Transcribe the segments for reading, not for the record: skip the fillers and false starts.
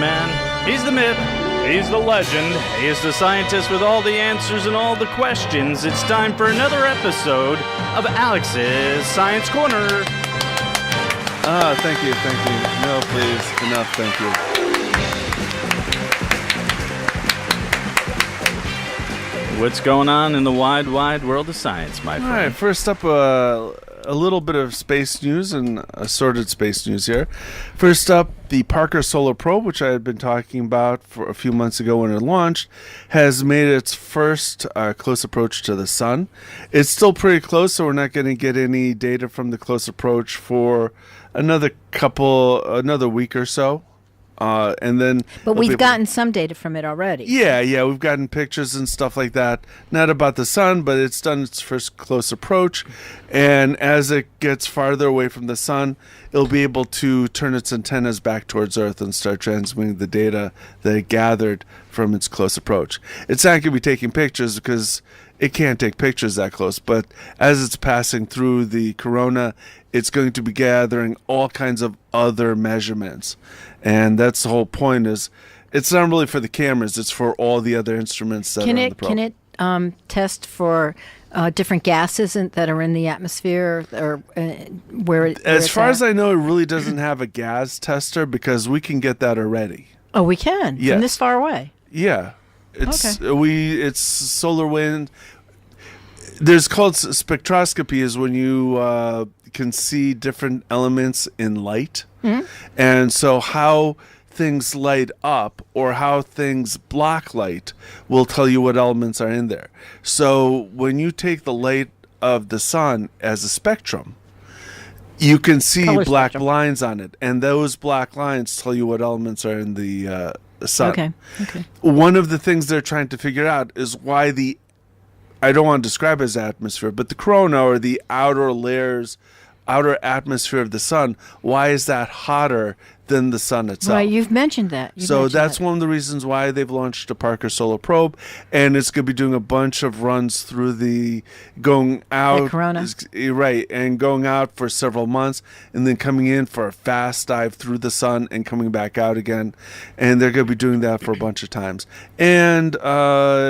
man, he's the myth, he's the legend, he is the scientist with all the answers and all the questions. It's time for another episode of Alex's Science Corner. Thank you. No, please. Enough, thank you. What's going on in the wide, wide world of science, my friend? All right, first up, a little bit of space news and assorted space news here. First up, the Parker Solar Probe, which I had been talking about for a few months ago when it launched, has made its first close approach to the sun. It's still pretty close, so we're not going to get any data from the close approach for another week or so. But we've gotten some data from it already. Yeah, we've gotten pictures and stuff like that. Not about the sun, but it's done its first close approach. And as it gets farther away from the sun, it'll be able to turn its antennas back towards Earth and start transmitting the data that it gathered from its close approach. It's not going to be taking pictures because it can't take pictures that close, but as it's passing through the corona, it's going to be gathering all kinds of other measurements. And that's the whole point, is it's not really for the cameras, it's for all the other instruments that are on the probe. Can it test for different gases that are in the atmosphere, or As far as I know, it really doesn't have a gas tester because we can get that already. Oh, we can? Yes. From this far away? Yeah. It's solar wind. There's called spectroscopy, is when you can see different elements in light. Mm-hmm. And so how things light up or how things block light will tell you what elements are in there. So when you take the light of the sun as a spectrum, you can see color black spectrum. lines on it. And those black lines tell you what elements are in the sun. Okay. One of the things they're trying to figure out is why I don't want to describe it as atmosphere, but the corona, or the outer atmosphere of the sun, why is that hotter than the sun itself? Right, you've mentioned that. That's one of the reasons why they've launched the Parker Solar Probe, and it's going to be doing a bunch of runs through going out, the corona. Right, and going out for several months, and then coming in for a fast dive through the sun and coming back out again, and they're going to be doing that for a bunch of times. And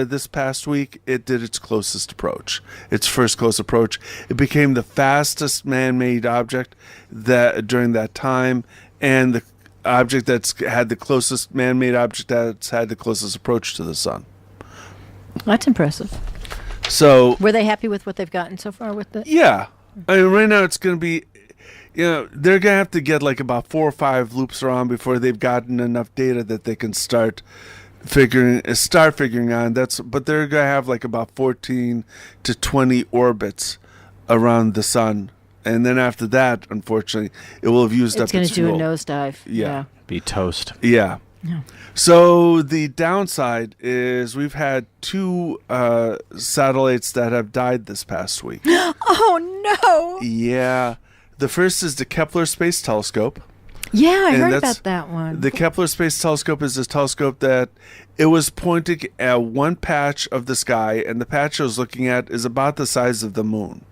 this past week, it did its closest approach, its first close approach. It became the fastest man-made object during that time, and the object that's had the closest man-made object that's had the closest approach to the sun. That's impressive. So, were they happy with what they've gotten so far with it? Yeah. I mean, right now it's going to be, they're going to have to get like about 4 or 5 loops around before they've gotten enough data that they can start figuring on. But they're going to have like about 14 to 20 orbits around the sun. And then after that, unfortunately, it will have used up its fuel. It's going to do a nosedive. Yeah. Be toast. Yeah. So the downside is we've had 2 satellites that have died this past week. Oh, no. Yeah. The first is the Kepler Space Telescope. Yeah, I heard about that one. The Kepler Space Telescope is a telescope that it was pointing at one patch of the sky, and the patch it was looking at is about the size of the moon.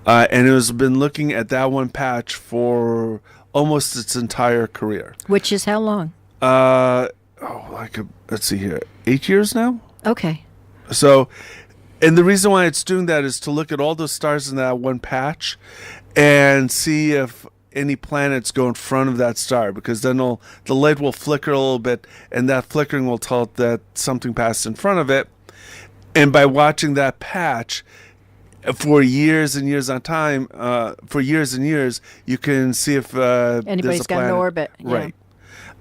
And it has been looking at that one patch for almost its entire career. Which is how long? Let's see here, 8 years now? Okay. So, and the reason why it's doing that is to look at all those stars in that one patch and see if any planets go in front of that star, because then the light will flicker a little bit, and that flickering will tell it that something passed in front of it. And by watching that patch for years and years on time, you can see if anybody's got an orbit. Right.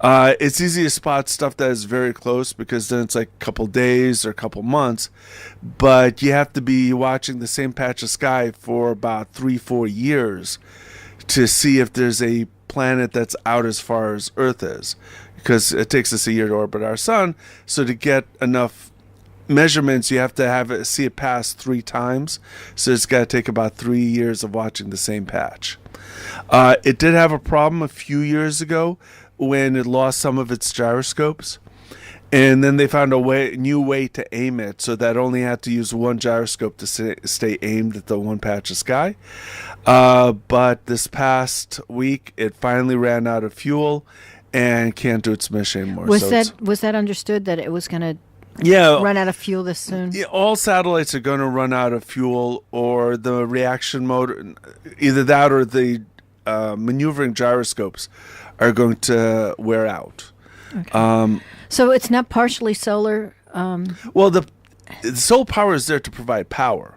It's easy to spot stuff that is very close, because then it's like a couple days or a couple months, but you have to be watching the same patch of sky for about 3-4 years to see if there's a planet that's out as far as Earth is, because it takes us a year to orbit our sun. So to get enough measurements, you have to see it pass 3 times. So it's got to take about 3 years of watching the same patch. It did have a problem a few years ago when it lost some of its gyroscopes, and then they found a new way to aim it, so that only had to use one gyroscope to stay aimed at the one patch of sky. But this past week, it finally ran out of fuel, and can't do its mission anymore. Was So that understood that it was going to yeah, run out of fuel this soon? yeah, all satellites are going to run out of fuel, or the reaction motor, either that or the maneuvering gyroscopes are going to wear out. Okay. So it's not partially solar? Well, the solar power is there to provide power,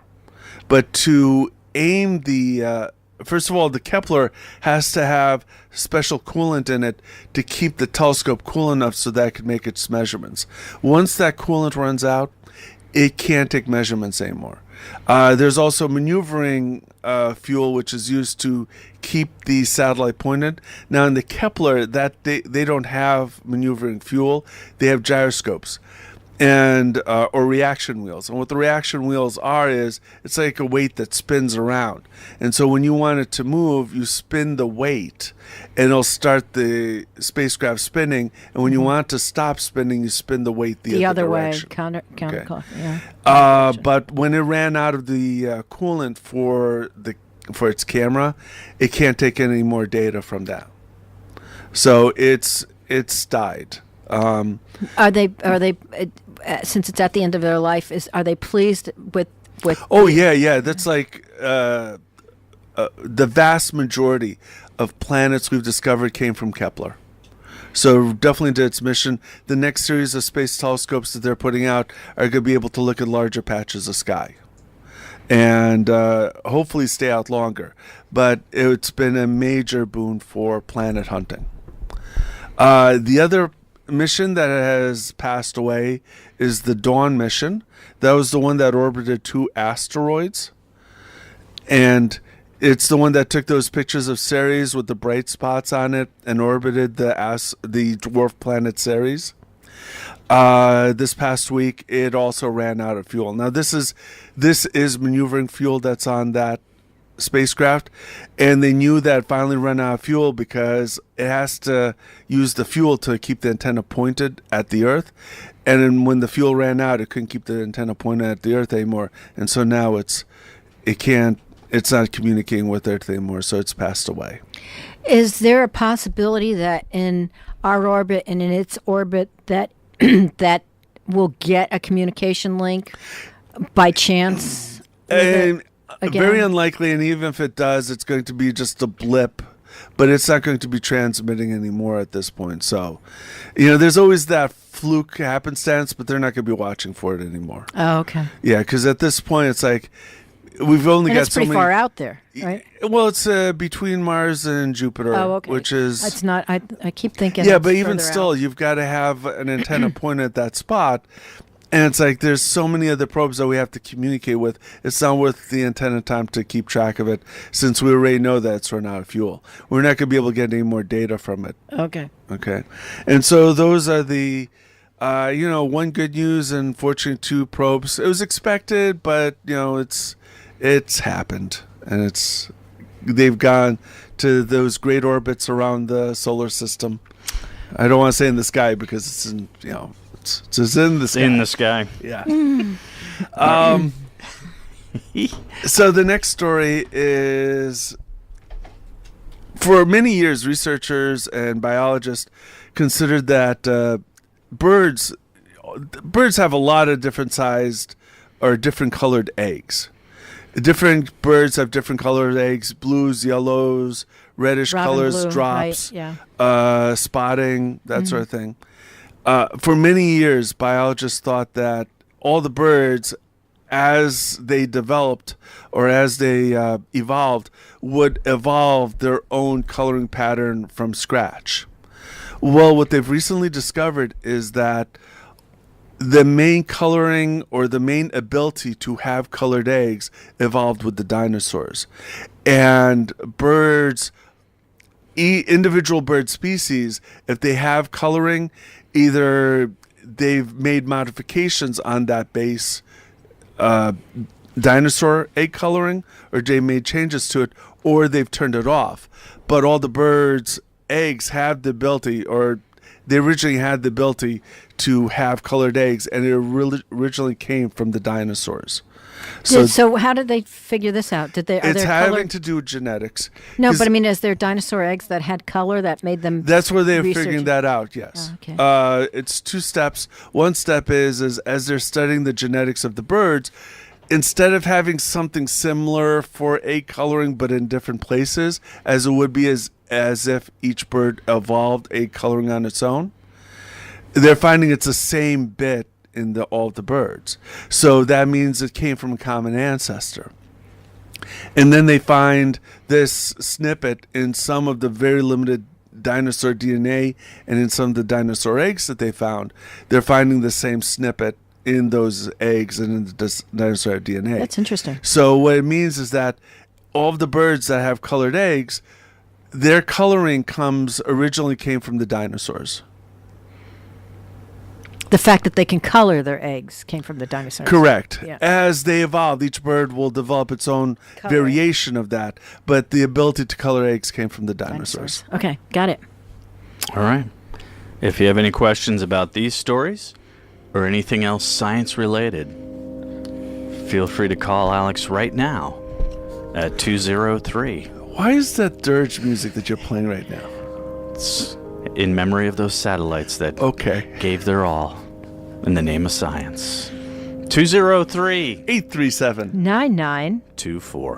but to aim the first of all, the Kepler has to have special coolant in it to keep the telescope cool enough so that it can make its measurements. Once that coolant runs out, it can't take measurements anymore. There's also maneuvering fuel, which is used to keep the satellite pointed. Now, in the Kepler, that they don't have maneuvering fuel; they have gyroscopes and or reaction wheels. And what the reaction wheels are is it's like a weight that spins around. And so when you want it to move, you spin the weight, and it'll start the spacecraft spinning. And when you want it to stop spinning, you spin the weight the other way, direction. counterclock. Yeah. But when it ran out of the coolant for its camera, it can't take any more data from that. So it's died. Are they since it's at the end of their life? Are they pleased with? Oh yeah. That's like the vast majority of planets we've discovered came from Kepler. So definitely did its mission. The next series of space telescopes that they're putting out are going to be able to look at larger patches of sky, and hopefully stay out longer. But it's been a major boon for planet hunting. The other mission that has passed away is the Dawn mission. That was the one that orbited 2 asteroids, and it's the one that took those pictures of Ceres with the bright spots on it and orbited the dwarf planet Ceres. This past week, it also ran out of fuel. Now, this is maneuvering fuel that's on that spacecraft, and they knew that it finally ran out of fuel because it has to use the fuel to keep the antenna pointed at the Earth, and then when the fuel ran out, it couldn't keep the antenna pointed at the Earth anymore, and so now it's not communicating with Earth anymore, so it's passed away. Is there a possibility that in our orbit and in its orbit that that will get a communication link by chance? Very unlikely, and even if it does, it's going to be just a blip, but it's not going to be transmitting anymore at this point. So, there's always that fluke happenstance, but they're not going to be watching for it anymore. Oh, okay. Yeah, because at this point, it's like we've only got so many. It's pretty far out there, right? Well, it's between Mars and Jupiter, which is. It's not. I keep thinking. Yeah, but even still, you've got to have an antenna pointed at that spot. And it's like there's so many other probes that we have to communicate with. It's not worth the antenna time to keep track of it, since we already know that it's run out of fuel. We're not going to be able to get any more data from it. Okay. And so those are the, one good news and unfortunately 2 probes. It was expected, but it's happened, and they've gone to those great orbits around the solar system. I don't want to say in the sky because it's in It's in the sky. In the sky. Yeah. So the next story is, for many years, researchers and biologists considered that birds have a lot of different sized or different colored eggs. Different birds have different colored eggs: blues, yellows, reddish colors, blue, drops, right, spotting, that sort of thing. For many years, biologists thought that all the birds, as they developed or as they evolved, would evolve their own coloring pattern from scratch. Well, what they've recently discovered is that the main coloring or the main ability to have colored eggs evolved with the dinosaurs. And birds, individual bird species, if they have coloring, either they've made modifications on that base dinosaur egg coloring, or they made changes to it, or they've turned it off. But all the birds' eggs have the ability, or they originally had the ability to have colored eggs, and it originally came from the dinosaurs. So how did they figure this out? Are It's there having colored? to do with genetics. No, 'Cause but I mean, is there dinosaur eggs that had color that made them? that's where they're research figuring it? that out. Yes. Oh, okay. It's 2 steps. One step is as they're studying the genetics of the birds, instead of having something similar for egg coloring but in different places, as it would be as if each bird evolved egg coloring on its own, they're finding it's the same bit in all of the birds. So that means it came from a common ancestor. And then they find this snippet in some of the very limited dinosaur DNA and in some of the dinosaur eggs that they found. They're finding the same snippet in those eggs and in the dinosaur DNA. That's interesting. So what it means is that all of the birds that have colored eggs, their coloring originally came from the dinosaurs. The fact that they can color their eggs came from the dinosaurs. Correct. Yeah. As they evolve, each bird will develop its own variation of that, but the ability to color eggs came from the dinosaurs. Okay, got it. All right. If you have any questions about these stories or anything else science related, feel free to call Alex right now at 203. Why is that dirge music that you're playing right now? It's in memory of those satellites that gave their all in the name of science. 203 837 99 24.